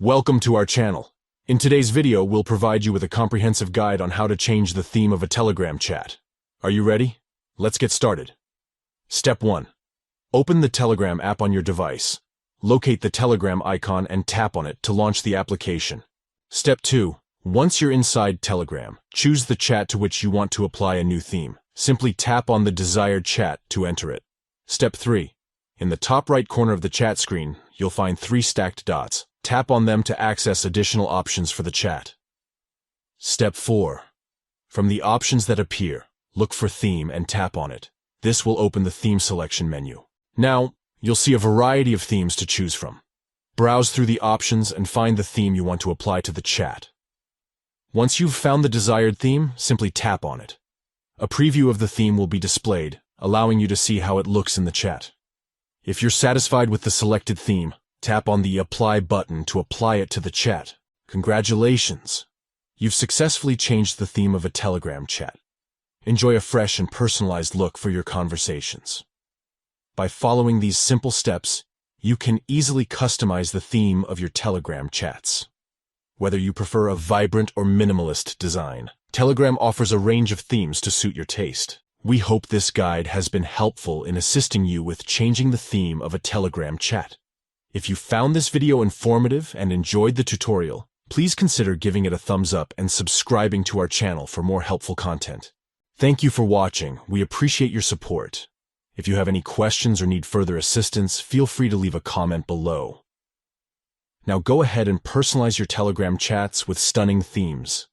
Welcome to our channel. In today's video, we'll provide you with a comprehensive guide on how to change the theme of a Telegram chat. Are you ready? Let's get started. Step 1. Open the Telegram app on your device. Locate the Telegram icon and tap on it to launch the application. Step 2. Once you're inside Telegram, choose the chat to which you want to apply a new theme. Simply tap on the desired chat to enter it. Step 3. In the top right corner of the chat screen, you'll find 3 stacked dots. Tap on them to access additional options for the chat. Step 4. From the options that appear, look for Theme and tap on it. This will open the theme selection menu. Now, you'll see a variety of themes to choose from. Browse through the options and find the theme you want to apply to the chat. Once you've found the desired theme, simply tap on it. A preview of the theme will be displayed, allowing you to see how it looks in the chat. If you're satisfied with the selected theme, tap on the Apply button to apply it to the chat. Congratulations! You've successfully changed the theme of a Telegram chat. Enjoy a fresh and personalized look for your conversations. By following these simple steps, you can easily customize the theme of your Telegram chats. Whether you prefer a vibrant or minimalist design, Telegram offers a range of themes to suit your taste. We hope this guide has been helpful in assisting you with changing the theme of a Telegram chat. If you found this video informative and enjoyed the tutorial, please consider giving it a thumbs up and subscribing to our channel for more helpful content. Thank you for watching. We appreciate your support. If you have any questions or need further assistance, feel free to leave a comment below. Now go ahead and personalize your Telegram chats with stunning themes.